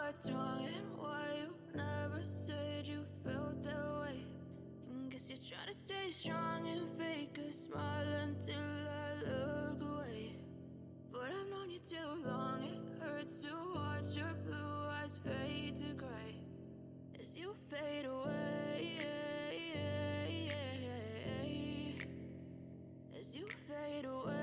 what's wrong and why you never said you felt that way. Guess you're trying to stay strong and fake a smile until I look away. But I've known you too long, it hurts to watch your blue eyes fade to gray as you fade away. As you fade away.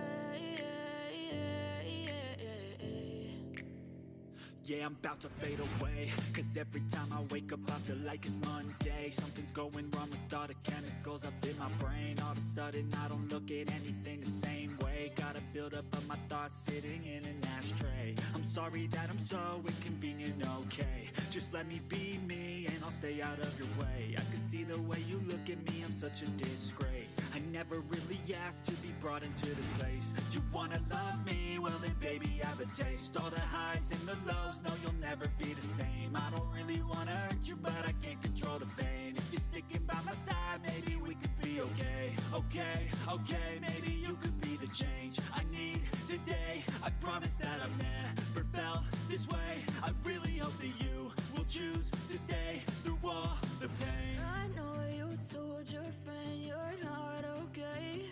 Yeah, I'm about to fade away, cause every time I wake up I feel like it's Monday. Something's going wrong with all the chemicals up in my brain. All of a sudden I don't look at anything the same way. Got a buildup of my thoughts sitting in an ashtray. I'm sorry that I'm so inconvenient, okay. Just let me be me and I'll stay out of your way. I can see the way you look at me, I'm such a disgrace. I never really asked to be brought into this place. You wanna love me? Well then baby I have a taste. All the highs and the lows, no you'll never be the same. I don't really wanna hurt you but I can't control the pain. If you're sticking by my side maybe we could be okay. Okay, maybe you could be the change I need today. I promise that I've never felt this way. I really hope that you will choose to stay through all the pain. I know you told your friend you're not okay,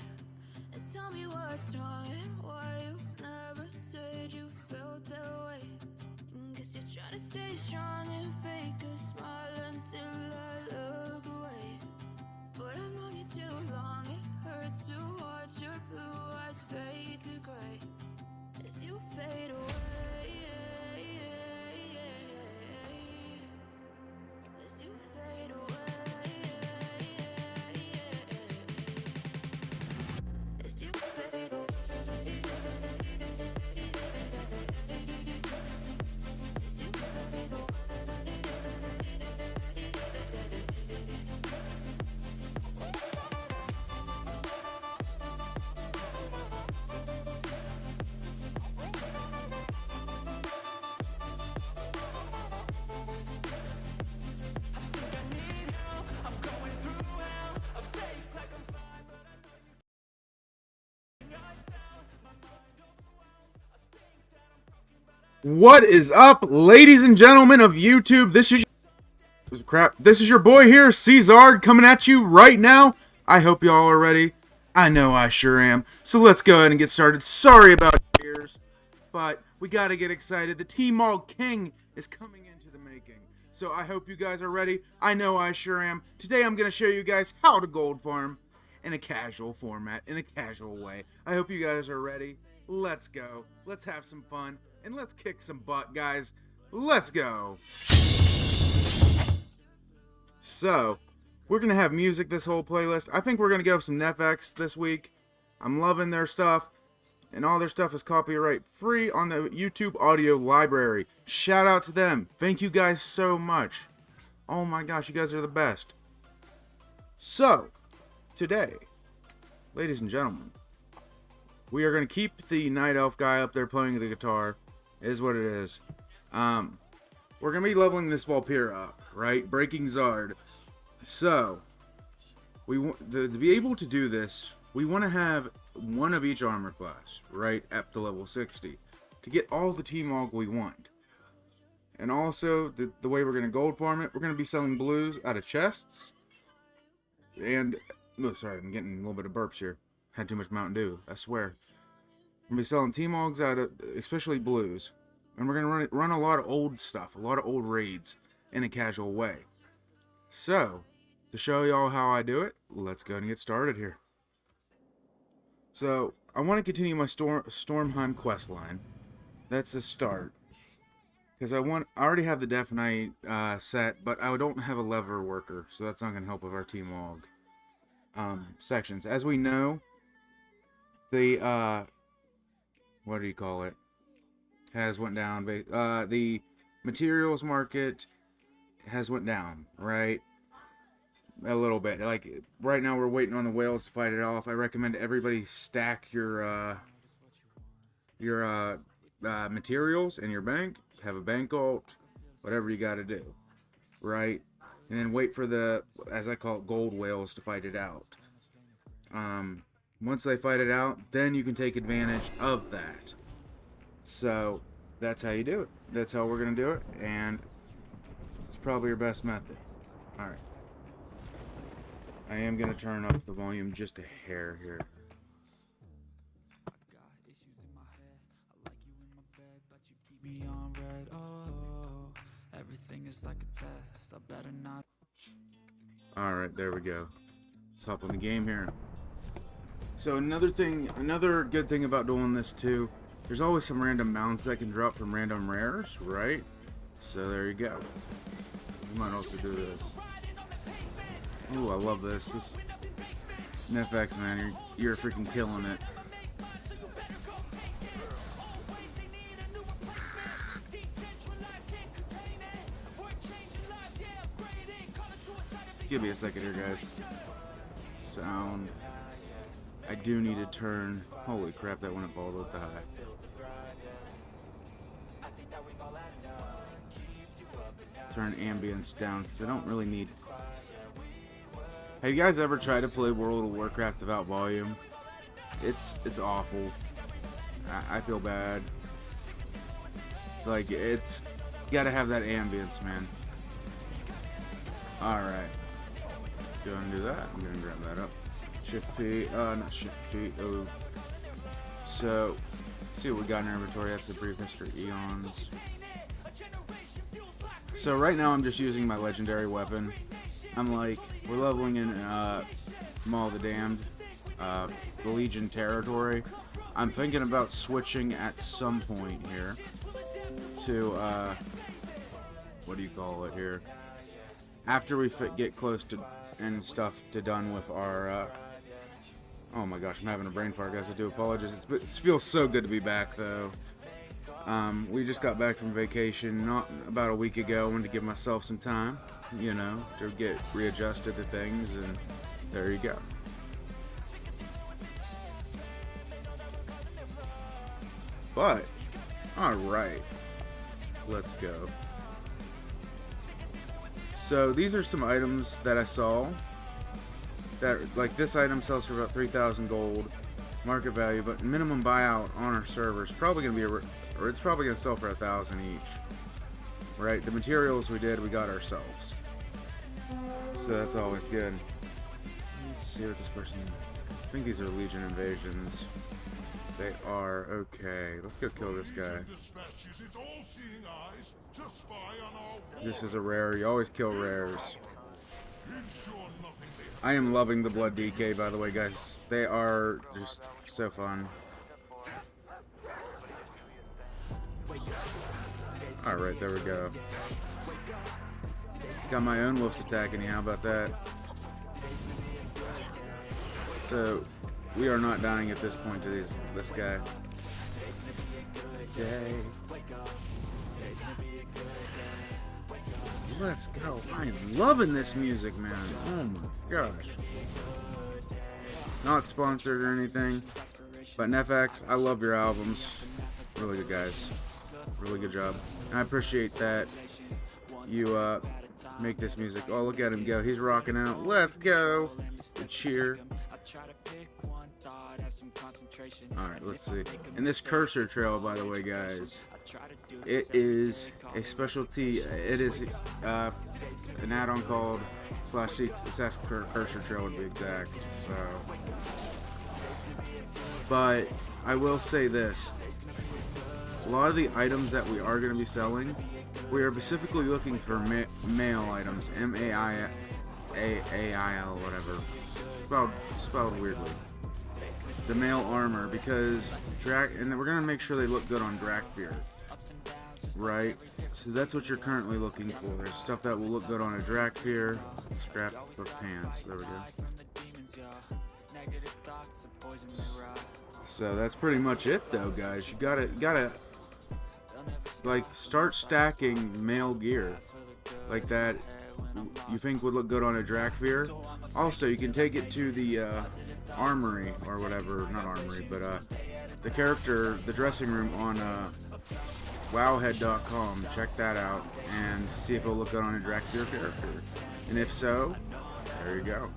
and tell me what's wrong and why you never said you felt that way. Guess you're trying to stay strong and fake a smile until I look away. But I've known you too long, it hurts to watch your blue eyes fade to gray as you fade away. As you fade away. As you fade away. What is up, ladies and gentlemen of YouTube? This is your boy here, Czardd, coming at you right now. I hope y'all are ready. I know I sure am. So let's go ahead and get started. Sorry about your ears, but we gotta get excited. The Tmog King is coming into the making. So I hope you guys are ready. I know I sure am. Today I'm gonna show you guys how to gold farm in a casual format, in a casual way. I hope you guys are ready. Let's go. Let's have some fun. And let's kick some butt, guys. Let's go. So, we're going to have music this whole playlist. I think we're going to go with some NFX this week. I'm loving their stuff. And all their stuff is copyright free on the YouTube audio library. Shout out to them. Thank you guys so much. Oh my gosh, you guys are the best. So, today, ladies and gentlemen, we are going to keep the Night Elf guy up there playing the guitar. Is what it is. We're going to be leveling this Vampire up, right? Breaking Czardd. So, to be able to do this, we want to have one of each armor class, right? Up to level 60. To get all the Tmog we want. And also, the way we're going to gold farm it, we're going to be selling blues out of chests. And, oh, sorry, I'm getting a little bit of burps here. Had too much Mountain Dew, I swear. We're going to be selling Tmogs out of, especially blues. And we're going to run a lot of old stuff, a lot of old raids in a casual way. So, to show y'all how I do it, let's go and get started here. So, I want to continue my Stormheim quest line. That's the start. Because I already have the Death Knight set, but I don't have a lever worker, so that's not going to help with our Tmog sections. As we know, the what do you call it? Has went down. The materials market has went down, right? A little bit. Like right now, we're waiting on the whales to fight it off. I recommend everybody stack your materials in your bank. Have a bank alt, whatever you got to do, right? And then wait for the, as I call it, gold whales to fight it out. Once they fight it out, then you can take advantage of that. So, that's how you do it. That's how we're gonna do it, and it's probably your best method. All right. I am gonna turn up the volume just a hair here. Me on red, oh, everything is like a test, I better not. Alright, there we go. Let's hop on the game here. So another good thing about doing this too, there's always some random mounts that can drop from random rares, right? So there you go. We might also do this. Ooh, I love this. This NFX, man, you're freaking killing it. Give me a second here, guys. Sound. I do need to turn. Holy crap, that went up all the way high. Turn ambience down because I don't really need. Have you guys ever tried to play World of Warcraft without volume? It's awful. I feel bad. Like, you gotta have that ambience, man. Alright. Go and do that. I'm gonna grab that up. Shift P, not Shift P. Oh. So, let's see what we got in our inventory. That's the brief history Eons. So right now I'm just using my legendary weapon. We're leveling in Maul the Damned, the Legion territory. I'm thinking about switching at some point here to what do you call it here? After we get close to and stuff to done with our oh my gosh, I'm having a brain fart, guys. I do apologize. It feels so good to be back though. We just got back from vacation not about a week ago. I wanted to give myself some time, you know, to get readjusted to things, and there you go. But alright, let's go. So these are some items that I saw that, like, this item sells for about 3,000 gold market value, but minimum buyout on our server is probably going to be it's probably going to sell for 1,000 each, right? The materials we got ourselves, so that's always good. Let's see what this person, I think these are Legion invasions. They are. Okay, let's go kill this guy. This is a rare. You always kill rares. I am loving the blood DK, by the way, guys. They are just so fun. Alright, there we go. Got my own wolves attacking you. How about that? So we are not dying at this point to this guy. Yay. Let's go. I am loving this music, man. Oh my gosh. Not sponsored or anything, but NFX, I love your albums. Really good, guys. Really good job. And I appreciate that you make this music. Oh, look at him go. He's rocking out. Let's go. The cheer. Alright, let's see. And this cursor trail, by the way, guys, it is a specialty. It is an add-on called /C cursor trail, to be exact. So, but I will say this: a lot of the items that we are going to be selling, we are specifically looking for male items, MAIAL, whatever, spelled weirdly. The male armor, because and we're gonna make sure they look good on Drakfear, right? So that's what you're currently looking for. There's stuff that will look good on a Drakfear. Scrap of pants. There we go. So that's pretty much it, though, guys. You gotta like start stacking male gear like that. You think would look good on a Drakfear. Also, you can take it to the armory or whatever, not armory, but the dressing room on wowhead.com. Check that out and see if it'll look good on a Drakfear character. And if so, there you go.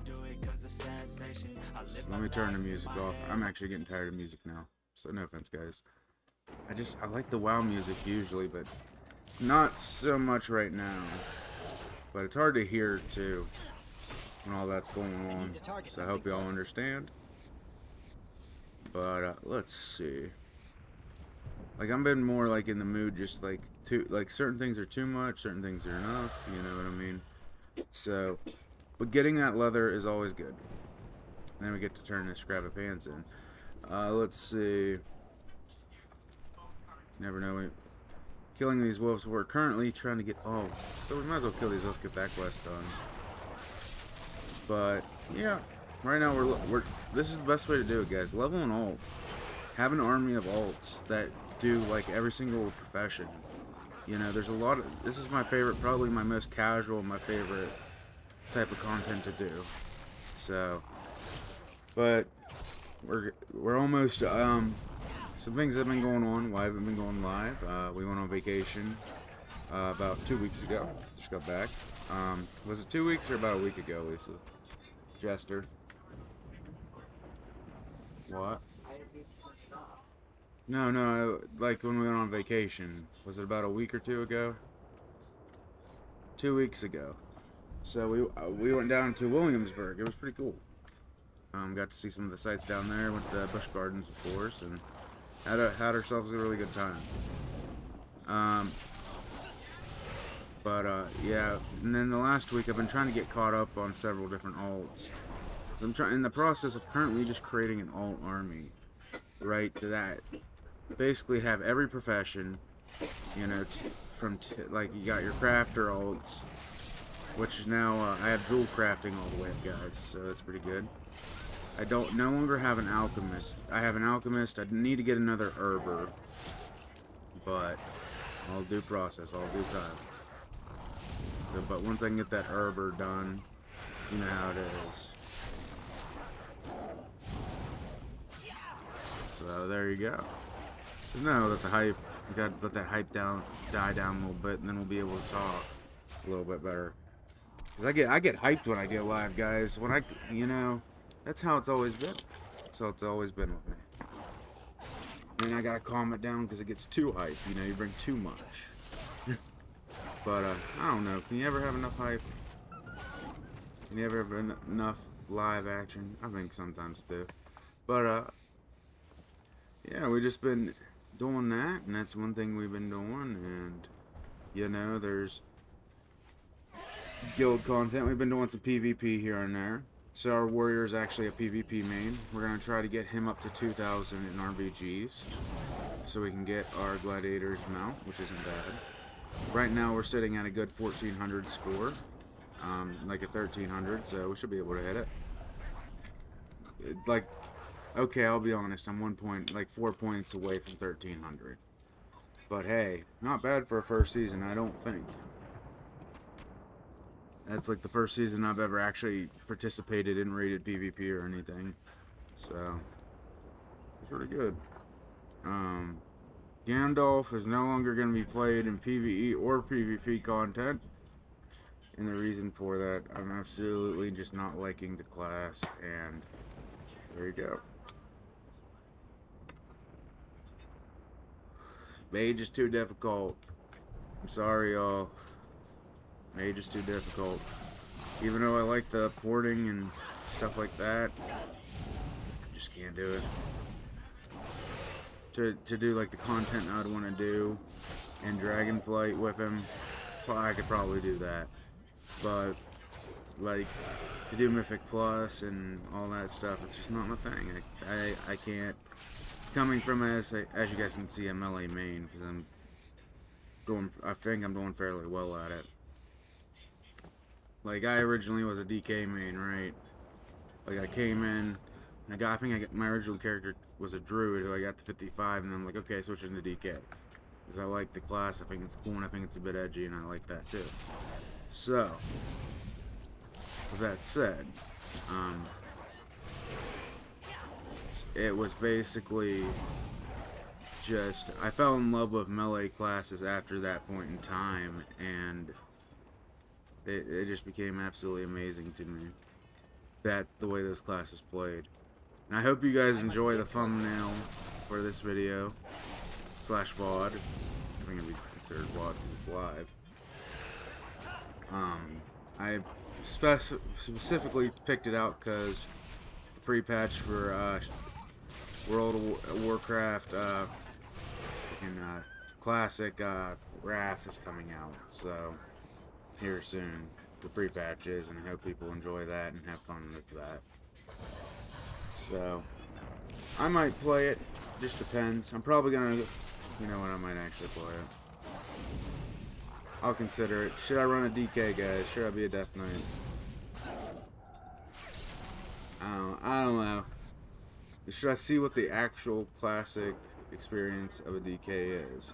So let me turn the music off. I'm actually getting tired of music now, so no offense, guys. I like the WoW music usually, but not so much right now. But it's hard to hear too when all that's going on. So I hope y'all understand. But let's see. Like I've been more like in the mood, just like certain things are too much, certain things are enough. You know what I mean? So, but getting that leather is always good. And then we get to turn this scrap of pants in. Let's see. Never know. Killing these wolves. We're currently trying to get. Oh, so we might as well kill these wolves, get that quest done. But yeah, right now we're. This is the best way to do it, guys. Level an alt. Have an army of alts that do like every single profession. You know, there's a lot of. This is my favorite, probably my most casual, my favorite type of content to do. So, but we're almost. Some things have been going on. Why haven't been going live? We went on vacation about 2 weeks ago. Just got back. Was it 2 weeks or about a week ago, Lisa? Jester. What? No, like when we went on vacation. Was it about a week or two ago? 2 weeks ago. So we went down to Williamsburg. It was pretty cool. Got to see some of the sights down there. Went to Busch Gardens, of course, and had ourselves a really good time. Yeah, and then the last week I've been trying to get caught up on several different alts. So I'm in the process of currently just creating an alt army, right? That basically have every profession, you know, like you got your crafter alts, which is now I have jewel crafting all the way up, guys. So that's pretty good. I don't no longer have an alchemist. I have an alchemist. I need to get another herber, but all due process, all due time. So, but once I can get that herber done, you know how it is. So there you go. So now that the hype, we got to let that hype die down a little bit, and then we'll be able to talk a little bit better. Cause I get hyped when I get live, guys. When you know. That's how it's always been. That's how it's always been with me. And I gotta calm it down because it gets too hype. You know, you bring too much. But I don't know. Can you ever have enough hype? Can you ever have enough live action? I think sometimes do. But yeah, we just been doing that, and that's one thing we've been doing. And you know, there's guild content. We've been doing some PvP here and there. So our warrior is actually a PvP main. We're going to try to get him up to 2,000 in RBGs so we can get our gladiators mount, which isn't bad. Right now we're sitting at a good 1,400 score, like a 1,300, so we should be able to hit it. Like, okay, I'll be honest, I'm 4 points away from 1,300. But hey, not bad for a first season, I don't think. That's like the first season I've ever actually participated in rated PvP or anything. So, it's pretty good. Gandalf is no longer going to be played in PvE or PvP content. And the reason for that, I'm absolutely just not liking the class. And there you go. Mage is too difficult. I'm sorry, y'all. Mage is too difficult. Even though I like the porting and stuff like that, I just can't do it. To do like the content I'd want to do and Dragonflight with him, I could probably do that. But like to do Mythic Plus and all that stuff, it's just not my thing. I can't. Coming from as you guys can see, a melee main because I think I'm doing fairly well at it. Like, I originally was a DK main, right? Like, I came in, and my original character was a druid, who I got to 55, and I'm like, okay, switching to DK. Because I like the class, I think it's cool, and I think it's a bit edgy, and I like that too. So, with that said, it was basically just, I fell in love with melee classes after that point in time, and it just became absolutely amazing to me the way those classes played. And I hope you guys enjoy the thumbnail for this video. slash VOD. I think it'd be considered VOD because it's live. I specifically picked it out because the pre-patch for World of Warcraft Classic RAF is coming out, so here soon. The pre-patch is, and I hope people enjoy that and have fun with that. So I might play it, just depends. I'm probably gonna, you know what, I might actually play it. I'll consider it. Should I run a DK, guys? Should I be a Death Knight? I don't know. Should I see what the actual classic experience of a DK is?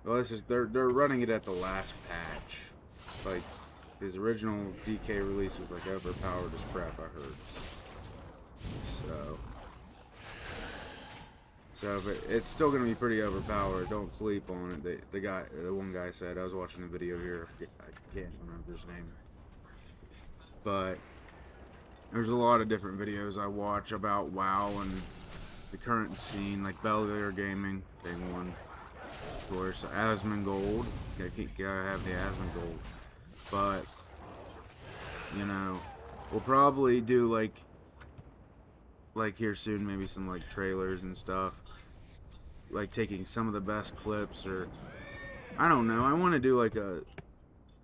Well, this is they're running it at the last patch. Like his original DK release was like overpowered as crap, I heard. So but it's still gonna be pretty overpowered. Don't sleep on it. The one guy said, I was watching a video here. I can't remember his name, but there's a lot of different videos I watch about WoW and the current scene, like Belvedere Gaming, big one. Of course, Asmongold. Gotta have the Asmongold. But, you know, we'll probably do like here soon, maybe some like trailers and stuff. Like taking some of the best clips, or I don't know. I want to do like a,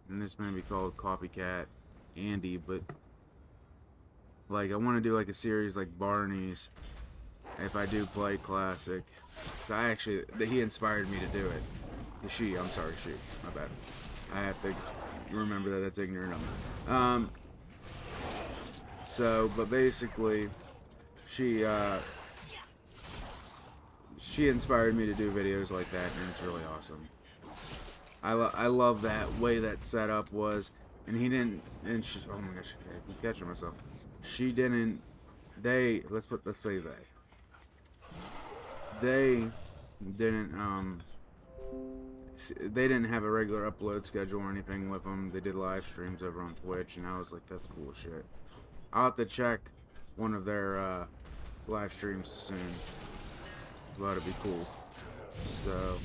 and this may be called Copycat Andy, but like I want to do like a series like Barney's if I do play Classic. So he inspired me to do it. I'm sorry, she. My bad. I have to remember that that's ignorant of me. But basically, she inspired me to do videos like that, and it's really awesome. I love that way that setup was, and he didn't, and she, oh my gosh, I'm catching myself. She didn't, let's say they didn't have a regular upload schedule or anything with them. They did live streams over on Twitch, and I was like, that's cool shit. I'll have to check one of their live streams soon. That'd be cool. So,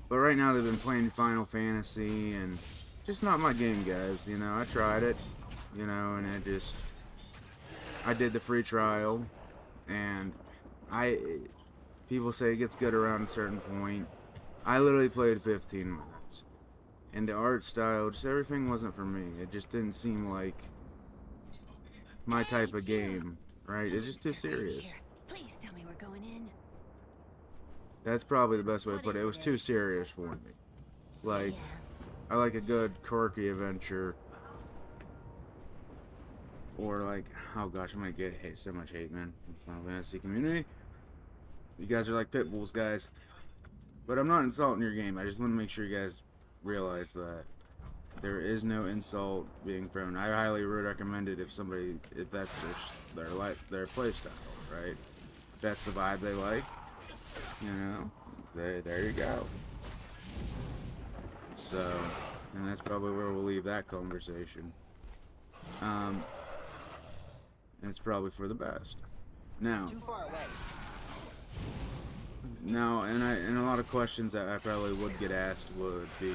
but right now they've been playing Final Fantasy, and just not my game, guys. You know, I tried it, you know, and I did the free trial, and people say it gets good around a certain point. I literally played 15 minutes, and the art style, just everything wasn't for me. It just didn't seem like my type of game, right? It's just too serious. Please tell me we're going in. That's probably the best way to put it. It was too serious for me. Like, I like a good quirky adventure, or like, oh gosh, I'm gonna get so much hate, man, in the Final Fantasy community. You guys are like pit bulls, guys. But I'm not insulting your game. I just want to make sure you guys realize that there is no insult being thrown. I highly would recommend it if that's their play style, right? If that's the vibe they like, you know, there you go. So, and that's probably where we'll leave that conversation. And it's probably for the best. Now, and a lot of questions that I probably would get asked would be,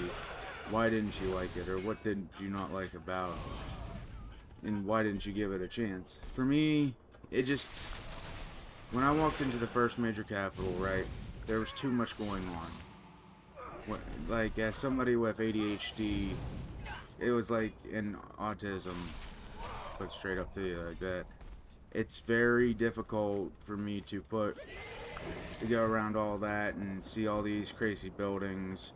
why didn't you like it, or what did you not like about it, and why didn't you give it a chance? For me, it just, when I walked into the first major capital, right, there was too much going on. Like, as somebody with ADHD, it was like an autism, put straight up to you like that. It's very difficult for me to go around all that and see all these crazy buildings,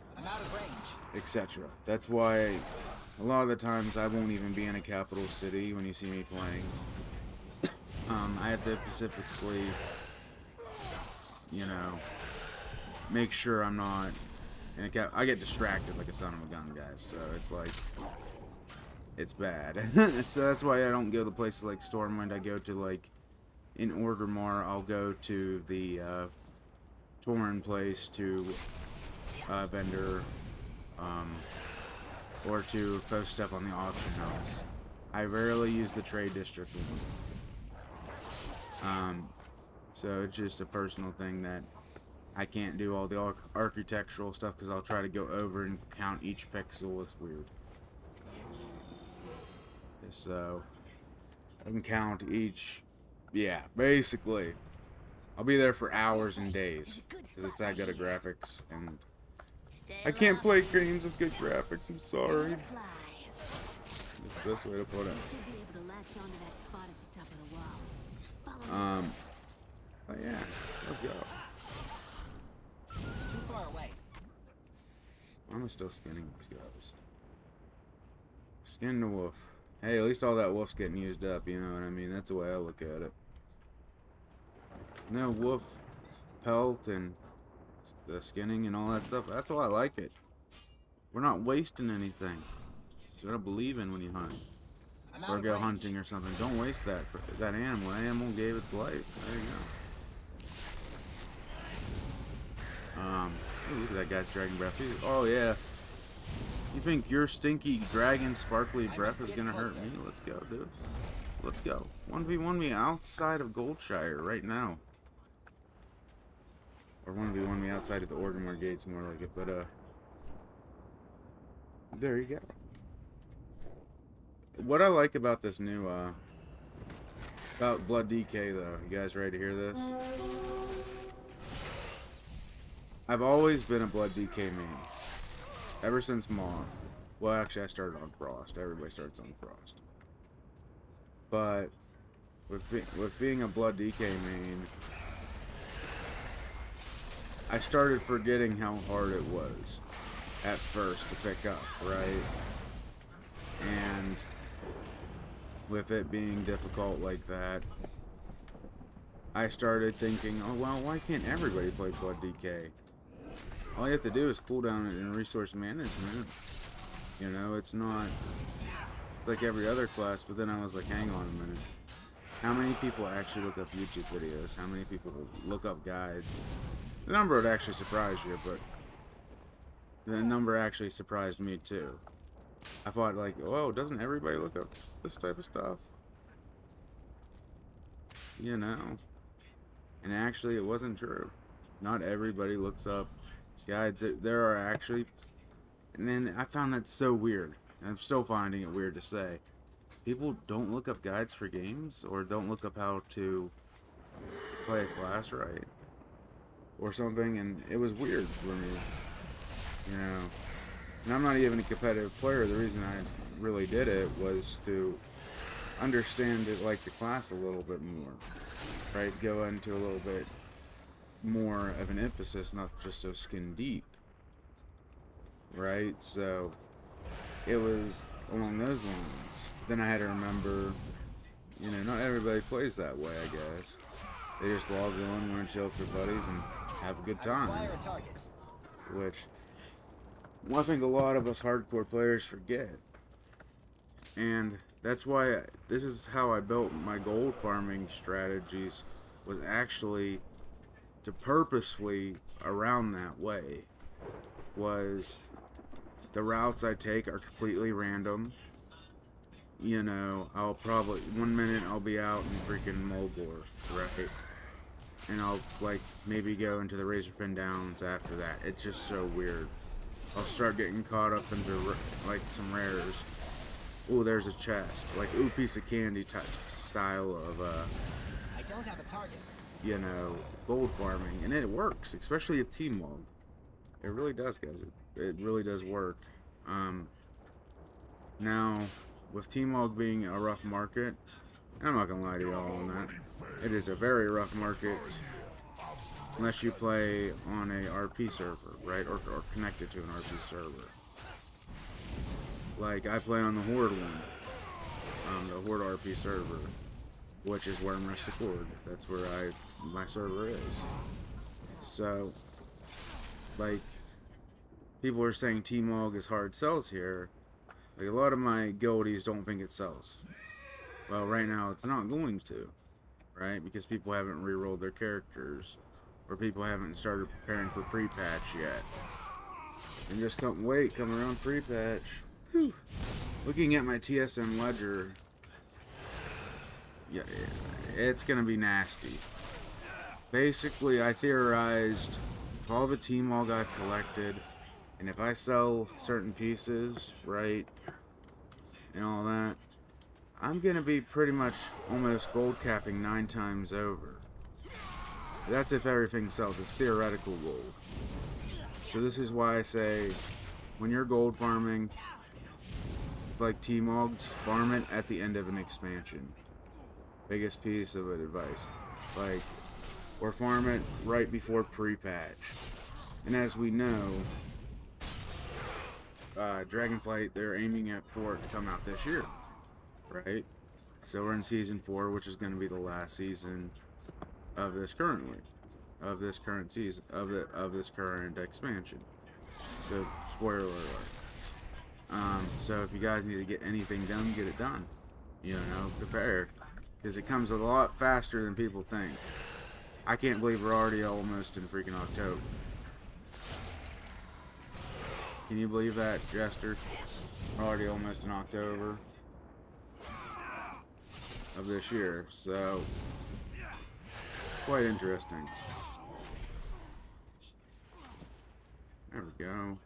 etc. That's why a lot of the times I won't even be in a capital city when you see me playing. I have to specifically, you know, make sure I'm not in a I get distracted like a son of a gun, guys, so it's like, it's bad. So that's why I don't go to places like Stormwind. I go to, like, in Orgrimmar, I'll go to the Tauren place to vendor, or to post stuff on the auction house. I rarely use the trade district one. So it's just a personal thing that I can't do all the architectural stuff because I'll try to go over and count each pixel. It's weird. So I can count each. Yeah, basically. I'll be there for hours and days because it's that good of graphics, and I can't play games of good graphics. I'm sorry. That's the best way to put it. But yeah, let's go. Too far away. I'm still skinning these guys. Skin the wolf. Hey, at least all that wolf's getting used up, you know what I mean? That's the way I look at it. No wolf pelt and the skinning and all that stuff. That's why I like it. We're not wasting anything. You gotta believe in when you hunt. Or go hunting or something. Don't waste that animal. That animal gave its life. There you go. Ooh, look at that guy's dragon breath. Oh yeah. You think your stinky dragon sparkly breath is gonna hurt me? Let's go, dude. Let's go. 1v1 me outside of Goldshire right now. Or 1v1 me outside of the Orgrimmar gates, more like it. But there you go. What I like about this new about Blood DK though, you guys ready to hear this? I've always been a Blood DK main. Ever since Maw. Well, actually I started on Frost. Everybody starts on Frost. But with being a Blood DK main, I started forgetting how hard it was at first to pick up, right? And with it being difficult like that, I started thinking, oh well, why can't everybody play Blood DK? All you have to do is cooldown it and resource management. You know, it's like every other class. But then I was like, hang on a minute. How many people actually look up YouTube videos? How many people look up guides? The number would actually surprise you, but the number actually surprised me too. I thought like, oh, doesn't everybody look up this type of stuff? You know. And actually it wasn't true. Not everybody looks up guides. There are actually, and then I found that so weird. I'm still finding it weird to say. People don't look up guides for games, or don't look up how to play a class right, or something, and it was weird for me. You know. And I'm not even a competitive player. The reason I really did it was to understand it, like the class a little bit more. Right? Go into a little bit more of an emphasis, not just so skin deep. Right? So it was along those lines. Then I had to remember, you know, not everybody plays that way, I guess. They just log on, want to chill with their buddies, and have a good time. Which, well, I think a lot of us hardcore players forget. And that's why this is how I built my gold farming strategies, was actually to purposefully around that way. Was the routes I take are completely random. You know, I'll probably, one minute I'll be out in freaking Mulgore, right? And I'll like maybe go into the Razorfin Downs after that. It's just so weird. I'll start getting caught up into like some rares. Oh, there's a chest. Like, ooh, piece of candy style of I don't have a target. you know, gold farming, and it works, especially with Tmog. It really does, guys. It really does work. Now, with Tmog being a rough market, I'm not gonna lie to y'all on that. It is a very rough market, unless you play on a RP server, right, or connected to an RP server. Like, I play on the Horde one, the Horde RP server, which is where I'm Rustic Horde. That's where my server is. So, like, people are saying Tmog is hard sells here. Like, a lot of my guildies don't think it sells. Well, right now it's not going to, right? Because people haven't re-rolled their characters, or people haven't started preparing for pre-patch yet. And just come around pre-patch. Whew. Looking at my TSM ledger, yeah, it's gonna be nasty. basically I theorized if all the Tmog I've collected, and if I sell certain pieces, right, and all that, I'm gonna be pretty much almost gold capping 9 times over. That's if everything sells. It's theoretical gold. So this is why I say, when you're gold farming, like Tmogs, farm it at the end of an expansion. Biggest piece of advice. Like, or farm it right before pre-patch. And as we know, Dragonflight, they're aiming for it to come out this year, right? So we're in season 4, which is going to be the last season of this current season, of this current expansion. So spoiler alert. So if you guys need to get anything done, get it done. You know, prepared, because it comes a lot faster than people think. I can't believe we're already almost in freaking October. Can you believe that, Jester? We're already almost in October of this year, so it's quite interesting. There we go.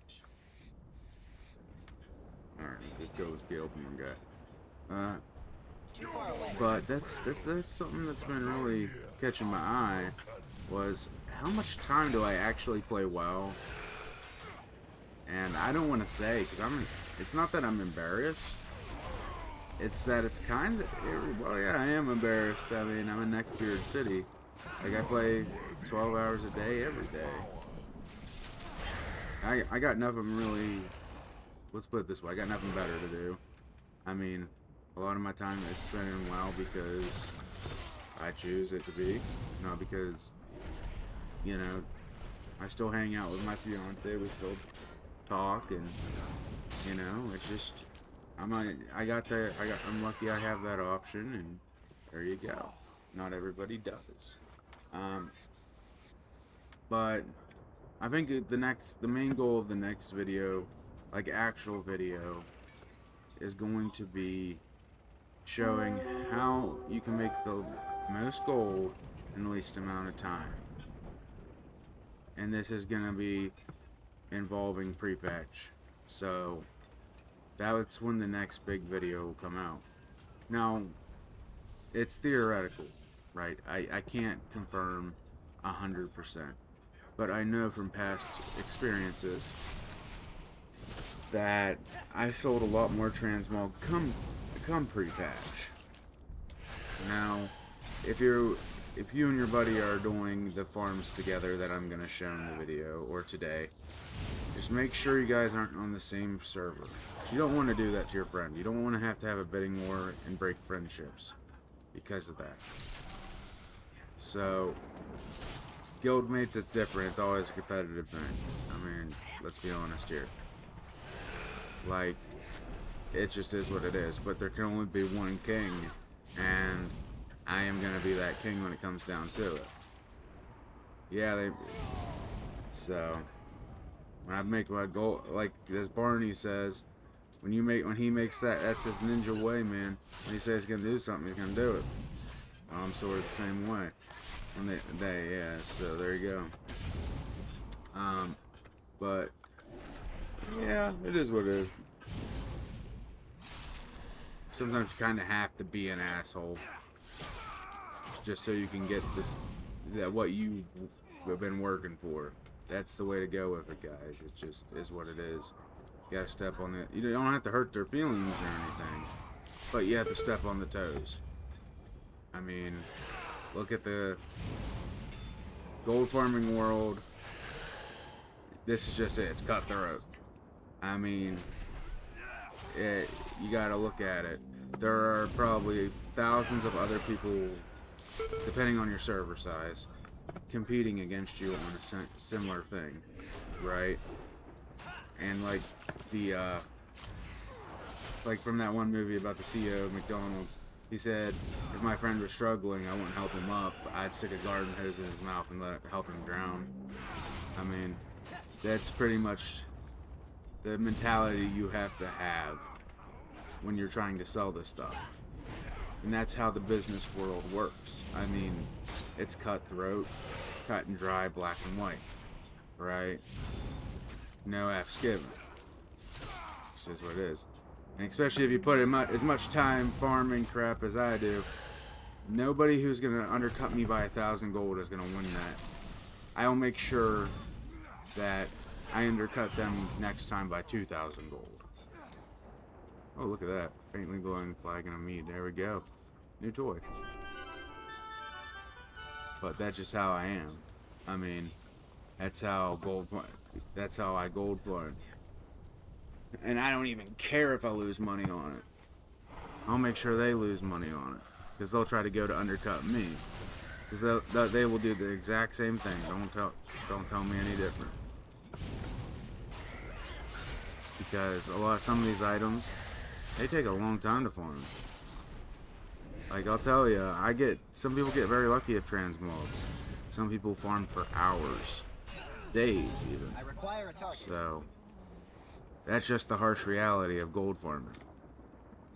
Alright, let's go with the opening guy. But that's something that's been really catching my eye, was how much time do I actually play WoW? And I don't want to say, because it's not that I'm embarrassed, it's that it's kind of, well, yeah, I am embarrassed. I mean, I'm in Neckbeard City. Like, I play 12 hours a day every day. I got nothing really, let's put it this way, I got nothing better to do. I mean, a lot of my time is spent in WoW because I choose it to be, not because, you know, I still hang out with my fiance, we still talk, and, you know, it's just, I'm lucky I have that option, and there you go. Not everybody does. But I think the main goal of the next video, like actual video, is going to be showing how you can make the most gold in the least amount of time. And this is going to be involving pre-patch. So that's when the next big video will come out. Now, it's theoretical, right? I can't confirm 100%. But I know from past experiences that I sold a lot more transmog come pre-patch. Now, if you and your buddy are doing the farms together that I'm gonna show in the video or today, just make sure you guys aren't on the same server. You don't want to do that to your friend. You don't want to have a bidding war and break friendships because of that. So, guildmates is different. It's always a competitive thing. I mean, let's be honest here. Like, it just is what it is. But there can only be one king, and I am gonna be that king when it comes down to it. Yeah, so when I make my goal, like as Barney says, when he makes that's his ninja way, man. When he says he's gonna do something, he's gonna do it. I'm sort of the same way. When yeah. So there you go. But yeah, it is what it is. Sometimes you kind of have to be an asshole just so you can get what you have been working for. That's the way to go with it, guys. It just is what it is. You gotta step on it. You don't have to hurt their feelings or anything, but you have to step on the toes. I mean, look at the gold farming world. This is just it. It's cutthroat. I mean, you gotta look at it. There are probably thousands of other people, depending on your server size, competing against you on a similar thing, right? And like like from that one movie about the CEO of McDonald's, he said, if my friend was struggling, I wouldn't help him up. I'd stick a garden hose in his mouth and help him drown. I mean, that's pretty much the mentality you have to have when you're trying to sell this stuff. And that's how the business world works. I mean, it's cutthroat, cut and dry, black and white, right? No F's given. This is what it is. And especially if you put in as much time farming crap as I do, nobody who's going to undercut me by 1,000 gold is going to win that. I'll make sure that I undercut them next time by 2,000 gold. Oh, look at that. Faintly glowing flag and a mead. There we go. New toy. But that's just how I am. I mean, that's how I gold farm. And I don't even care if I lose money on it. I'll make sure they lose money on it. Because they'll try to go to undercut me. Because they will do the exact same thing. Don't tell me any different. Because some of these items, they take a long time to farm. Like, I'll tell you, some people get very lucky at transmog. Some people farm for hours, days even. I require a target. So, that's just the harsh reality of gold farming.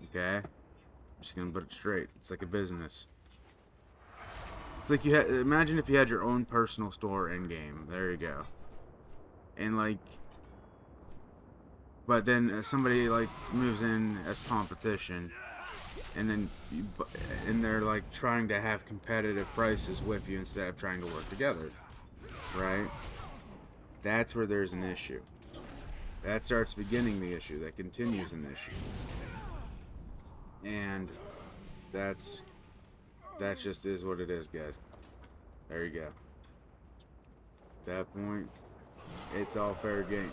Okay? I'm just gonna put it straight. It's like a business. It's like imagine if you had your own personal store in game. There you go. And like, but then somebody like moves in as competition, and then they're like trying to have competitive prices with you instead of trying to work together, right? That's where there's an issue. That starts beginning the issue. That continues an issue. And that just is what it is, guys. There you go. At that point, it's all fair game.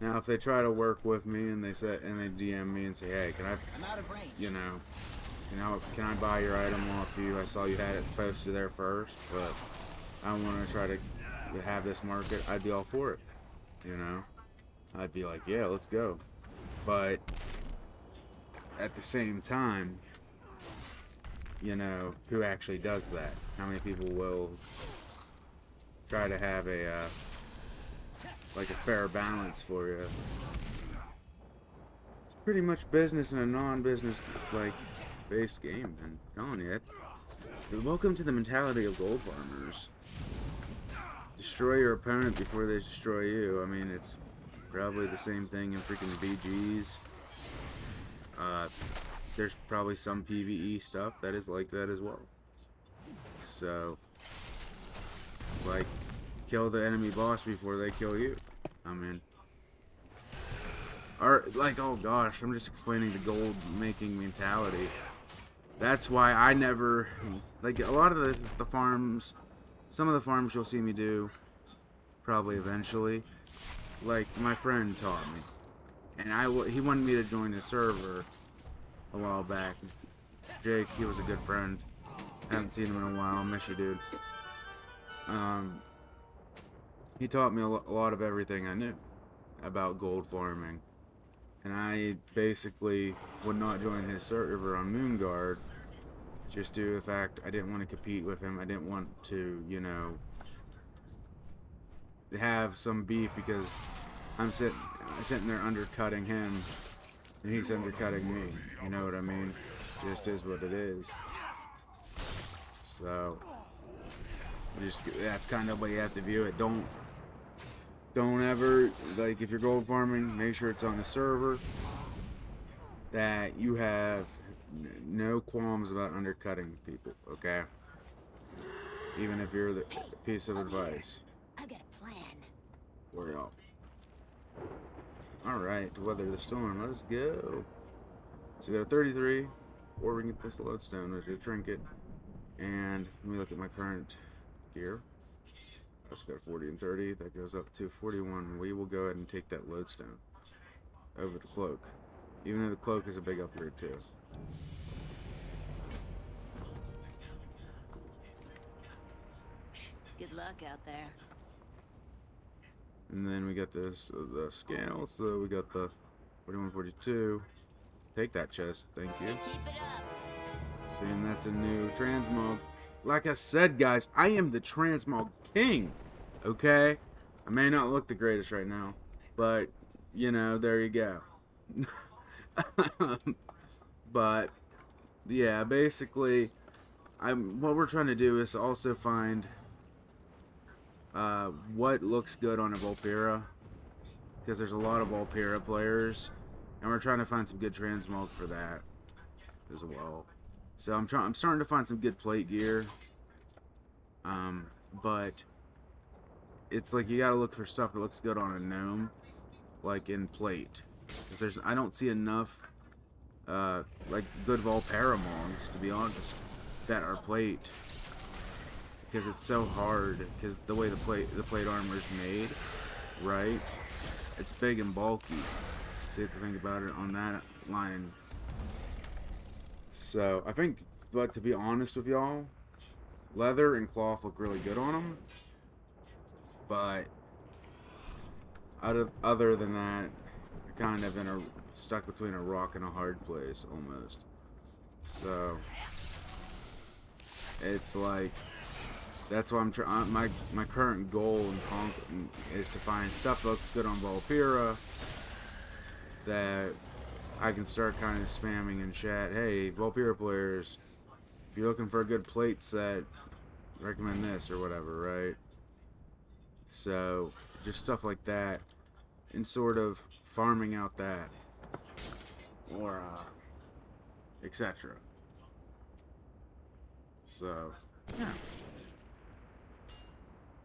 Now, if they try to work with me and they DM me and say, "Hey, I'm out of range. Can I buy your item off you? I saw you had it posted there first, but I want to try to have this market," I'd be all for it. I'd be like, "Yeah, let's go." But at the same time, who actually does that? How many people will try to have a fair balance for you? It's pretty much business in a non-business based game, man. I'm telling you. Welcome to the mentality of gold farmers. Destroy your opponent before they destroy you. I mean, it's probably the same thing in freaking BGs. There's probably some PvE stuff that is like that as well. So, kill the enemy boss before they kill you. I mean, oh gosh, I'm just explaining the gold making mentality. That's why I never, a lot of the farms, some of the farms you'll see me do, probably eventually, my friend taught me. And he wanted me to join his server a while back. Jake, he was a good friend. Haven't seen him in a while. Miss you, dude. He taught me a lot of everything I knew about gold farming. And I basically would not join his server on Moonguard just due to the fact I didn't want to compete with him. I didn't want to, have some beef because I'm sitting there undercutting him and he's undercutting me. You know what I mean? Just is what it is. So that's kind of the way you have to view it. Don't ever, if you're gold farming, make sure it's on the server that you have no qualms about undercutting people, okay? Even if you're the piece of advice. I've got a plan. For y'all. Alright, to weather the storm, let's go. So we got a 33, or we can get this lodestone, which is a trinket. And let me look at my current gear. I just got a 40 and 30, that goes up to 41. We will go ahead and take that lodestone over the cloak. Even though the cloak is a big upgrade too. Good luck out there. And then we got the scale, so we got the 41, 42. Take that chest, thank you. Keep it up. See, and that's a new transmog. Like I said, guys, I am the Tmog King, okay? I may not look the greatest right now, but, there you go. But yeah, basically, what we're trying to do is also find what looks good on a Vulpera, because there's a lot of Vulpera players, and we're trying to find some good transmog for that as well. So I'm starting to find some good plate gear, but it's like you gotta look for stuff that looks good on a gnome, like in plate, because I don't see enough like good Vulpera mongs, to be honest, that are plate, because it's so hard, because the way the plate armor is made, right? It's big and bulky, so you have to think about it on that line. So I think, but to be honest with y'all, leather and cloth look really good on them, but other than that, you're kind of stuck between a rock and a hard place almost. So it's like, that's why I'm trying. My current goal in Conk is to find stuff that looks good on Vulpera that I can start kind of spamming in chat. Hey, Vulpera players, if you're looking for a good plate set, recommend this or whatever, right? So just stuff like that, and sort of farming out that, or etc. So yeah.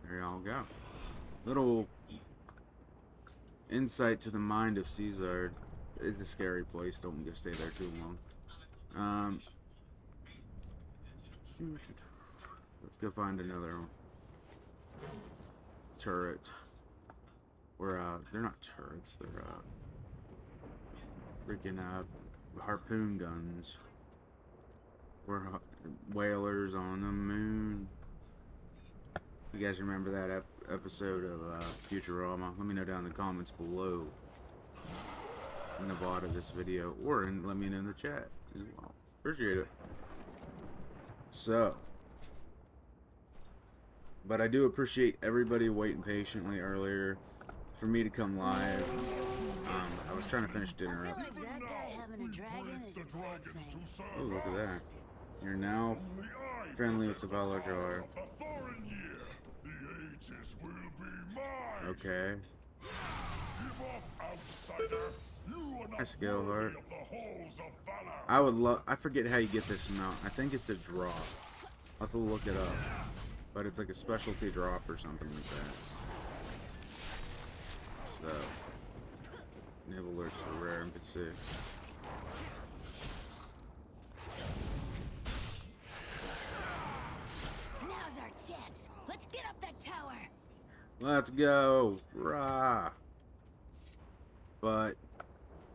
There y'all go. Little insight to the mind of Czardd. It's a scary place. Don't stay there too long. Let's go find another turret. Or they're not turrets. They're freaking harpoon guns. We're whalers on the moon. You guys remember that episode of Futurama? Let me know down in the comments below, in the bottom of this video, or let me know in the chat as well. Appreciate it. So, but I do appreciate everybody waiting patiently earlier for me to come live. I was trying to finish dinner up. That guy having a dragon is a bad thing. Oh, look at that. You're now friendly with the Valajar. Okay. Nice Gilhart. I would love. I forget how you get this mount. I think it's a drop. I'll have to look it up. But it's like a specialty drop or something like that. So. Naval alerts are rare, you can see. Now's our chance. Let's get up that tower. Let's go. Rah. But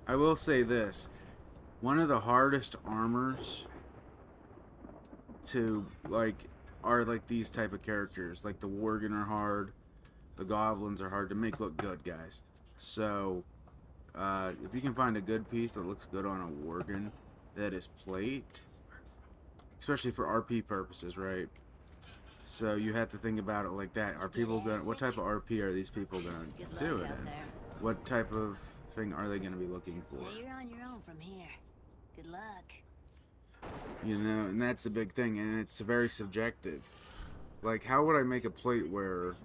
I will say this. One of the hardest armors to are these type of characters. Like the Worgen are hard. The Goblins are hard to make look good, guys. So if you can find a good piece that looks good on a Worgen that is plate, especially for RP purposes, right? So you have to think about it like that. Are people going? What type of RP are these people going to do it in? What type of thing are they going to be looking for? Yeah, you're on your own from here. Good luck. You know, and that's a big thing, and it's very subjective. Like, how would I make a plate wearer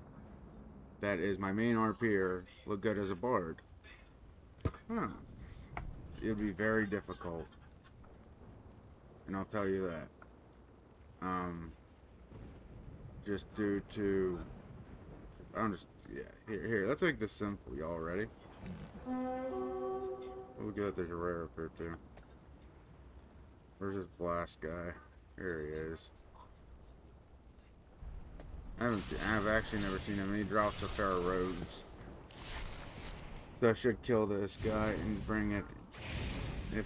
that is my main RPer look good as a bard? Huh. It would be very difficult, and I'll tell you that. Just due to, here, let's make this simple, y'all ready? We'll get there's a rare up here too. Where's this blast guy? Here he is. I've actually never seen him. He drops a pair of robes. So I should kill this guy and bring it,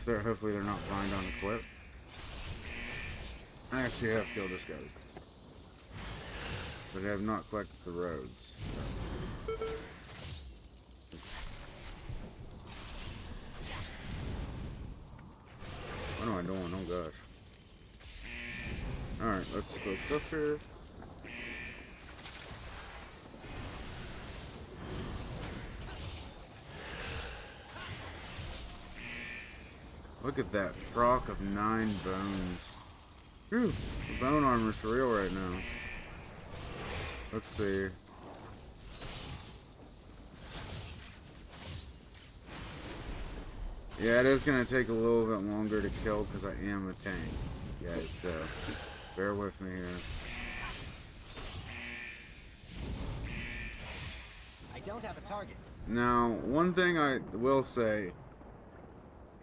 hopefully they're not blind on the clip. I actually have killed this guy, but I have not collected the robes. What am I doing? Oh gosh. Alright, let's go up here. Look at that frock of 9 bones. Whew, the bone armor's for real right now. Let's see. Yeah, it is going to take a little bit longer to kill because I am a tank. Yeah, so bear with me here. I don't have a target. Now, one thing I will say,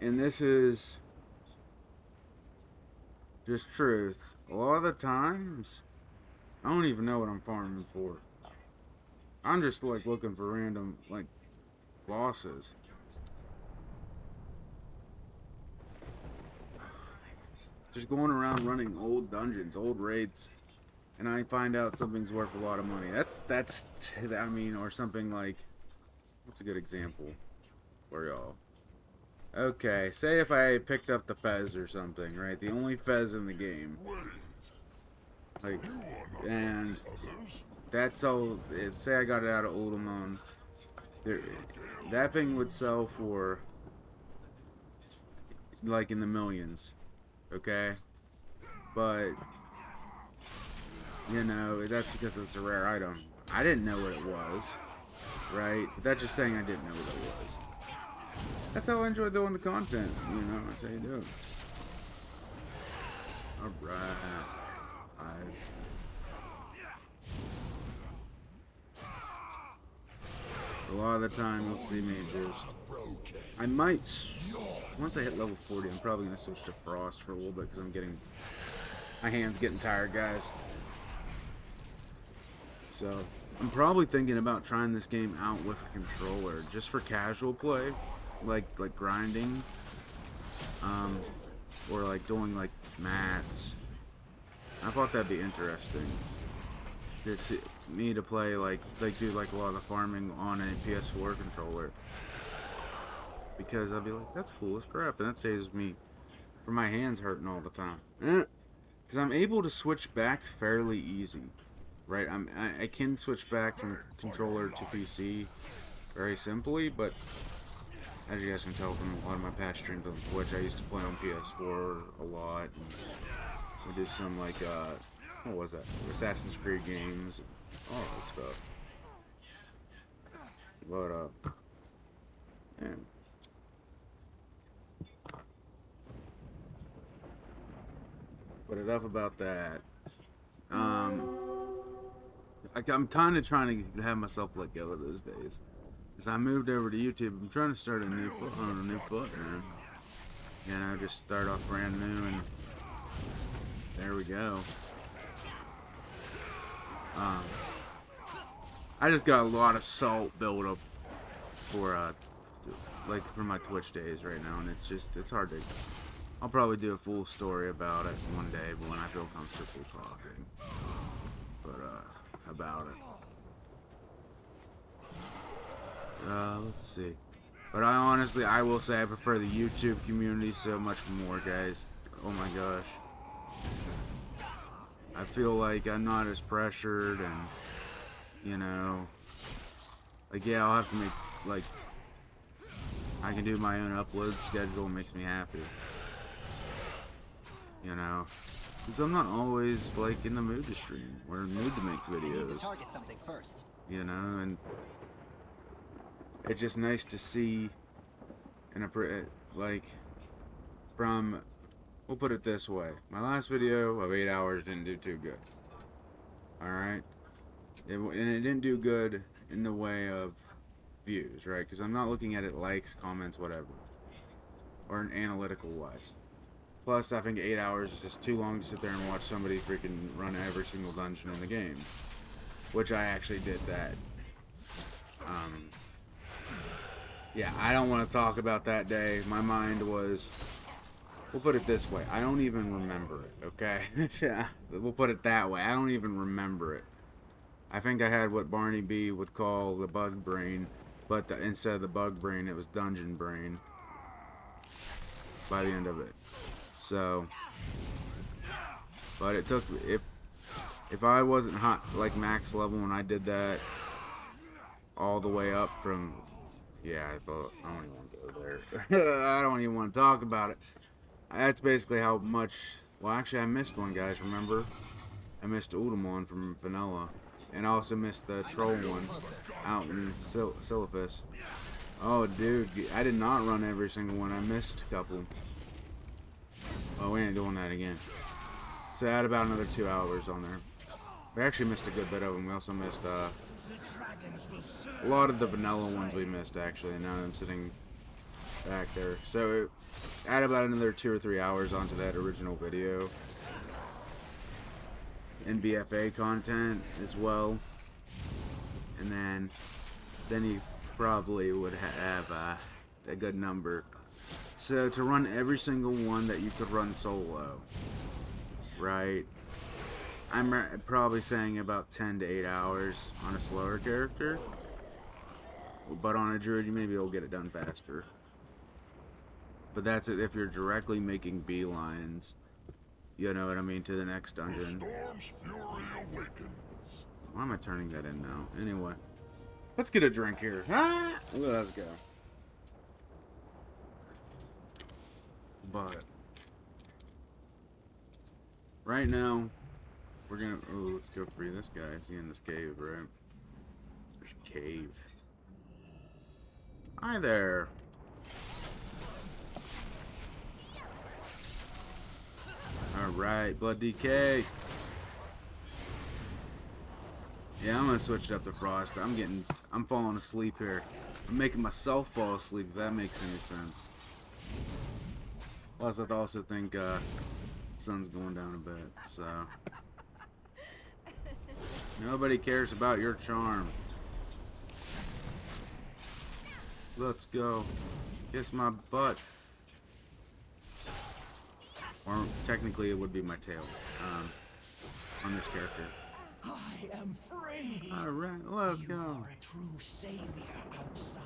and this is just truth, a lot of the times, I don't even know what I'm farming for. I'm just like looking for random, like, bosses. Just going around running old dungeons, old raids, and I find out something's worth a lot of money. I mean, or something like, what's a good example for y'all? Okay, say if I picked up the Fez or something, right? The only Fez in the game. Like, and that's all, say I got it out of Oldemon. That thing would sell for, like, in the millions. Okay? But, you know, that's because it's a rare item. I didn't know what it was, right? But that's just saying I didn't know what it was. That's how I enjoy doing the content, you know, that's how you do it. Alright. A lot of the time you'll see me just, I might, once I hit level 40, I'm probably going to switch to Frost for a little bit because I'm getting, my hand's getting tired, guys. So, I'm probably thinking about trying this game out with a controller, just for casual play, like grinding, or like doing like mats. I thought that'd be interesting. It's me to play like do like a lot of the farming on a PS4 controller, because I'd be like, that's cool as crap, and that saves me from my hands hurting all the time. Because I'm able to switch back fairly easy, right? I can switch back from controller to PC very simply, but as you guys can tell from a lot of my past streams on Twitch, I used to play on PS4 a lot. And we did some like what was that? Assassin's Creed games, all that stuff. But yeah. But enough about that. I'm kind of trying to have myself let go of those days. As I moved over to YouTube, I'm trying to start a new foot on a new foot, man. You know, just start off brand new, and there we go. I just got a lot of salt built up for like for my Twitch days right now, and it's hard to. I'll probably do a full story about it one day, but when I feel comfortable talking. But about it. Let's see. But I will say I prefer the YouTube community so much more, guys. Oh my gosh. I feel like I'm not as pressured, and, you know, like, yeah, I'll have to make, like, I can do my own upload schedule, makes me happy. You know, because I'm not always, like, in the mood to stream, or in the mood to make videos. I need to target something first. You know, and it's just nice to see, like, from, we'll put it this way, my last video of 8 hours didn't do too good, alright, and it didn't do good in the way of views, right, because I'm not looking at it likes, comments, whatever, or an analytical wise. Plus, I think 8 hours is just too long to sit there and watch somebody freaking run every single dungeon in the game, which I actually did that. Yeah, I don't want to talk about that day. My mind was, we'll put it this way, I don't even remember it, okay? Yeah, we'll put it that way. I don't even remember it. I think I had what Barney B would call the bug brain, but instead of the bug brain, it was dungeon brain by the end of it. So, but it took, if I wasn't hot, like max level when I did that, all the way up from, Yeah, I thought I don't even want to go there. I don't even want to talk about it. That's basically how much. Well, actually, I missed one, guys. Remember, I missed Udamon from Vanilla, and I also missed the troll one out in Silphus. Oh, dude, I did not run every single one. I missed a couple. Oh, we ain't doing that again. So I had about another 2 hours on there. We actually missed a good bit of them. We also missed a lot of the vanilla ones we missed, actually. And now I'm sitting back there. So I had about another 2 or 3 hours onto that original video. And BFA content as well. And then you probably would have a good number. So to run every single one that you could run solo, right? I'm probably saying about 10 to 8 hours on a slower character. But on a druid, you maybe will get it done faster. But that's it if you're directly making beelines. You know what I mean, to the next dungeon. Why am I turning that in now? Anyway. Let's get a drink here. Ah! Let's go. But right now, we're gonna. Oh, let's go free this guy. Is he in this cave, right? There's a cave. Hi there. Alright, blood DK. Yeah, I'm gonna switch it up to Frost. I'm falling asleep here. I'm making myself fall asleep, if that makes any sense. Plus, I also think the sun's going down a bit, so. Nobody cares about your charm. Let's go. Kiss my butt. Or technically, it would be my tail on this character. I am free. All right, let's go. You are a true savior, outsider.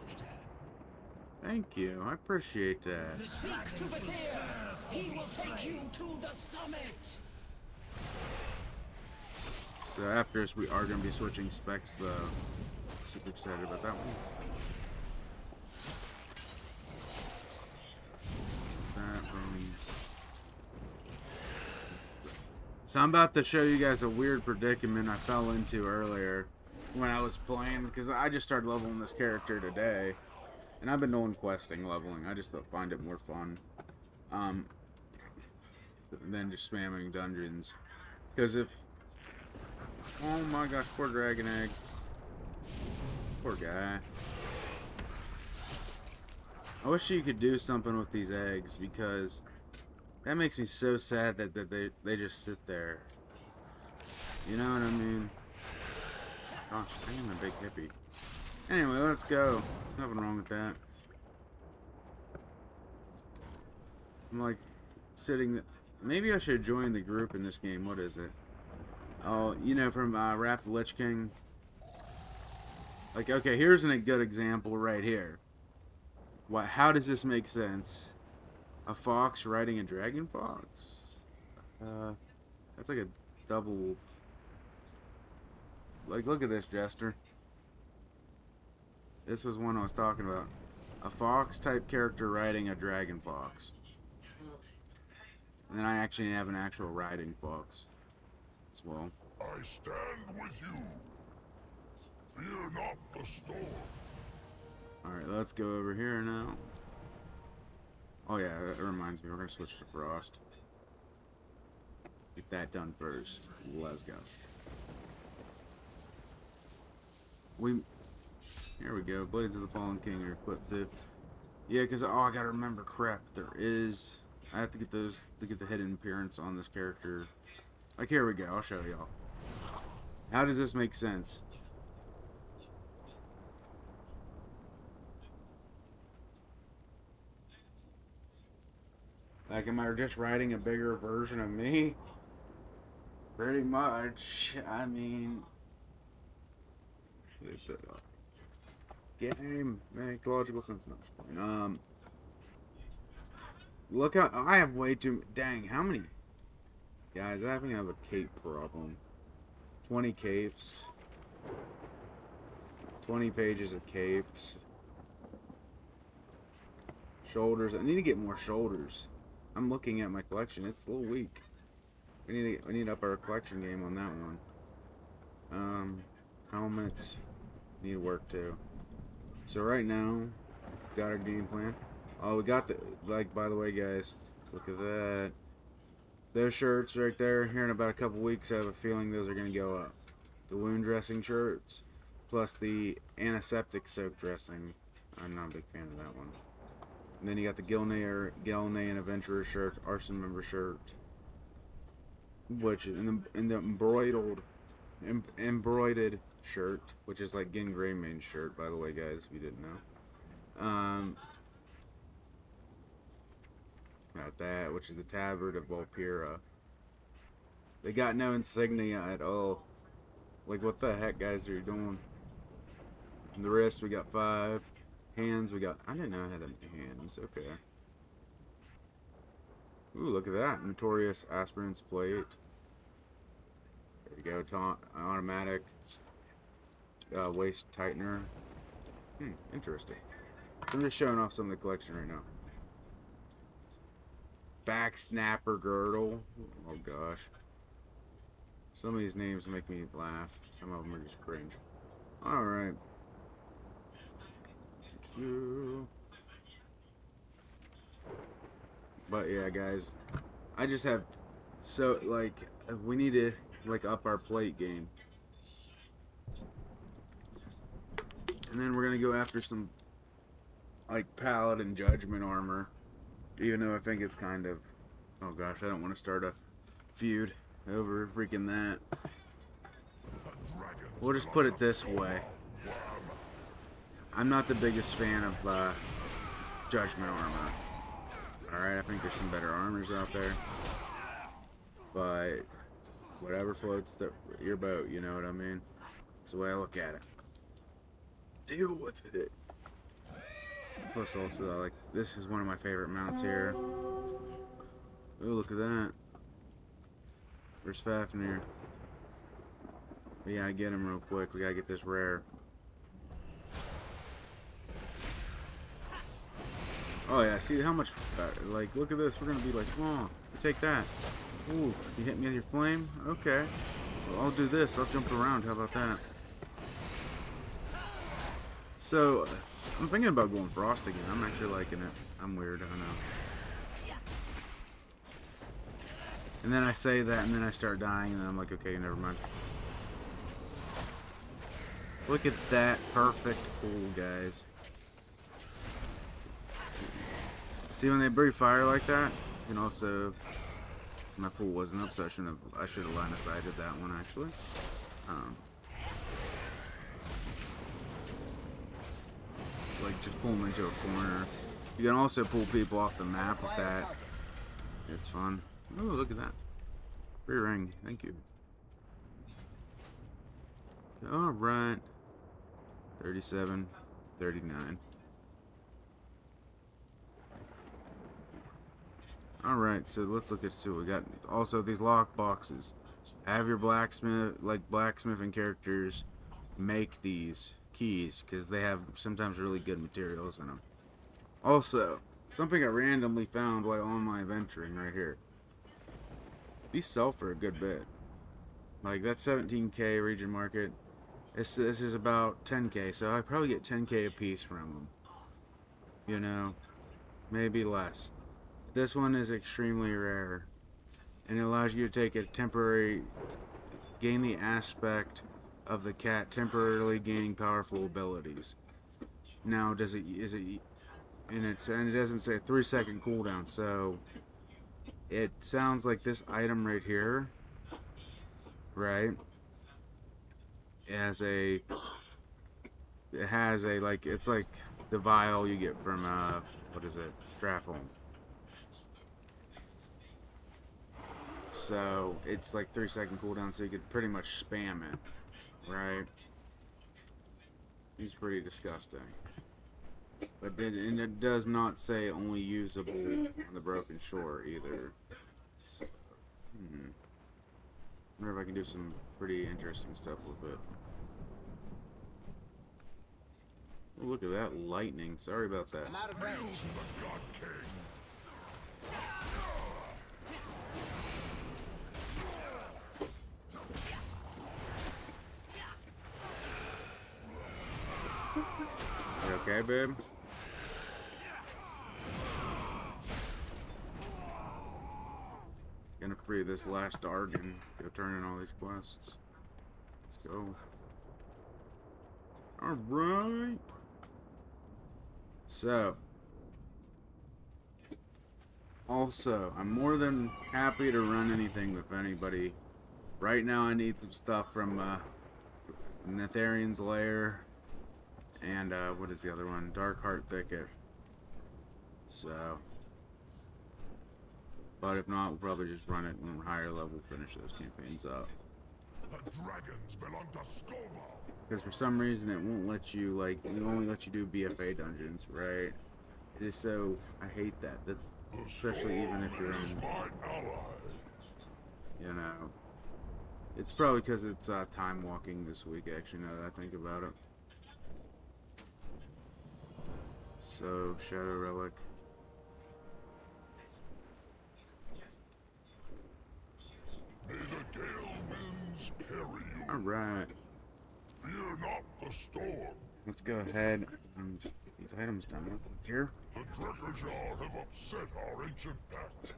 Thank you. I appreciate that. Speak to Bakir. He will take you to the summit. So after this, we are going to be switching specs, though. Super excited about that one. So I'm about to show you guys a weird predicament I fell into earlier when I was playing, because I just started leveling this character today, and I've been doing questing leveling. I just find it more fun than just spamming dungeons. Because if, oh my gosh, poor dragon egg, poor guy. I wish you could do something with these eggs, because that makes me so sad that they just sit there. You know what I mean? Gosh, I am a big hippie. Anyway, let's go. Nothing wrong with that. I'm like sitting. Maybe I should join the group in this game. What is it? Oh, you know, from Wrath of the Lich King. Like, okay, here's a good example right here. What? How does this make sense? A fox riding a dragon fox? That's like a double. Like, look at this, Jester. This was one I was talking about. A fox type character riding a dragon fox. And then I actually have an actual riding fox as well. I stand with you. Fear not the storm. Alright, let's go over here now. Oh yeah, that reminds me, we're gonna switch to Frost. Get that done first. Let's go. Here we go. Blades of the Fallen King are equipped to. Yeah, because I gotta remember, crap. I have to get those to get the hidden appearance on this character. Like, here we go. I'll show y'all. How does this make sense? Like, am I just writing a bigger version of me? Pretty much. I mean, game make logical sense. No, just playing. Look how I have way too. Dang, how many guys? I think I have a cape problem. 20 capes. 20 pages of capes. Shoulders. I need to get more shoulders. I'm looking at my collection. It's a little weak. We need to up our collection game on that one. Helmets need work too. So right now, got our game plan. Oh, we got the, like, by the way, guys, look at that. Those shirts right there, here in about a couple weeks, I have a feeling those are going to go up. The wound dressing shirts, plus the antiseptic soak dressing. I'm not a big fan of that one. And then you got the Gilnean Adventurer shirt, Arson member shirt, which in the embroidered shirt, which is like Gin Greymane's shirt, by the way, guys, if you didn't know. Got that, which is the Tabard of Volpira. They got no insignia at all. Like, what the heck, guys, are you doing? And the wrist, we got 5. Hands, we got... I didn't know I had hands. Okay. Ooh, look at that. Notorious Aspirant's Plate. There you go. Automatic waist tightener. Interesting. So I'm just showing off some of the collection right now. Back snapper girdle. Oh gosh. Some of these names make me laugh. Some of them are just cringe. Alright. But yeah, guys. I just have like we need to like up our plate game. And then we're gonna go after some like Paladin Judgment armor. Even though I think it's kind of... Oh gosh, I don't want to start a feud over freaking that. We'll just put it this way. I'm not the biggest fan of Judgment armor. Alright, I think there's some better armors out there. But whatever floats your boat, you know what I mean? That's the way I look at it. Deal with it. Plus also, like, this is one of my favorite mounts here. Oh, look at that. Where's Fafnir? We gotta get him real quick. We gotta get this rare. Oh yeah, see how much, like, look at this. We're gonna be like, oh, take that. Ooh, you hit me with your flame? Okay. Well, I'll do this. I'll jump around. How about that? So, I'm thinking about going Frost again. I'm actually liking it. I'm weird, I don't know. And then I say that, and then I start dying, and then I'm like, okay, never mind. Look at that perfect pool, guys. See, when they breathe fire like that, and also, my pool wasn't up, so I should have line of sighted that one, actually. Like, just pull them into a corner. You can also pull people off the map with that. It's fun. Oh, look at that. Free ring. Thank you. Alright. 37, 39. Alright, so let's look at what we got. Also, these lock boxes. Have your blacksmithing characters make these keys, because they have sometimes really good materials in them. Also, something I randomly found while on my adventuring right here. These sell for a good bit. Like, that's 17k region market. This is about 10k, so I probably get 10k a piece from them. You know, maybe less. This one is extremely rare, and it allows you to take a temporary, gain the aspect of the cat, temporarily gaining powerful abilities. Now, and it doesn't say a 3-second cooldown, so it sounds like this item right here, right? It has a like, it's like the vial you get from what is it, Strathholm. So it's like 3-second cooldown, so you could pretty much spam it, right? It's pretty disgusting. But and it does not say only usable on the Broken Shore either. So, I wonder if I can do some pretty interesting stuff with it. Oh, look at that lightning. Sorry about that. I'm out of range. The God King. You okay, babe? Gonna free this last Czardd and go turn in all these quests. Let's go. Alright. So. Also, I'm more than happy to run anything with anybody. Right now I need some stuff from Netherian's Lair. And what is the other one? Darkheart Thicket. So. But if not, we'll probably just run it when we're higher level, finish those campaigns up. The dragons belong to Skova. Because for some reason it won't let you, like, it only let you do BFA dungeons, right? It is so, I hate that. That's, especially even if you're Is in, my ally. you know. It's probably because it's time walking this week, actually, now that I think about it. So, Shadow Relic. May the gale winds carry you. Alright, Fear not the storm. let's go ahead and get these items done real quick here. The Drekkajar have upset our ancient pact.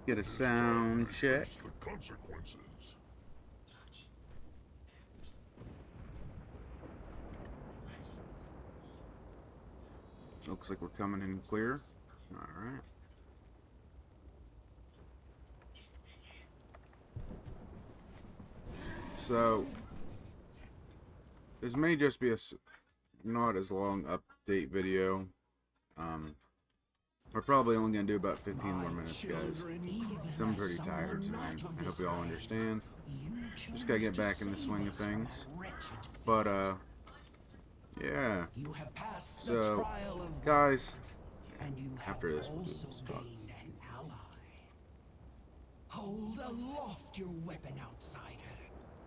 Get a sound check. Face the consequences. Looks like we're coming in clear. Alright. So, this may just be a not as long update video. We're probably only going to do about 15 more minutes, guys. So I'm pretty tired tonight. I hope you all understand. Just got to get back in the swing of things. But, yeah. So, guys, after this, we'll do this talk. Hold aloft your weapon, outsider.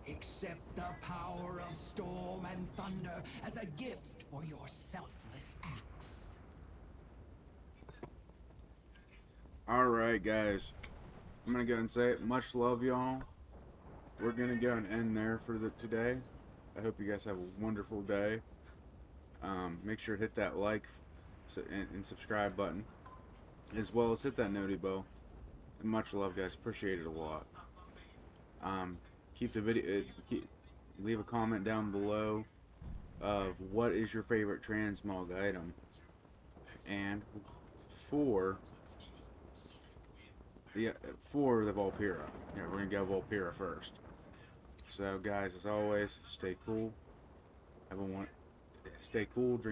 Accept the power of storm and thunder as a gift for your selfless acts. Alright, guys. I'm going to go ahead and say it. Much love, y'all. We're going to go and end there for today. I hope you guys have a wonderful day. Make sure to hit that like and subscribe button, as well as hit that noti bell. And much love, guys. Appreciate it a lot. Keep the video. Leave a comment down below of what is your favorite transmog item, and for the Volpira. Yeah, we're gonna go Volpira first. So, guys, as always, stay cool. Stay cool. Drink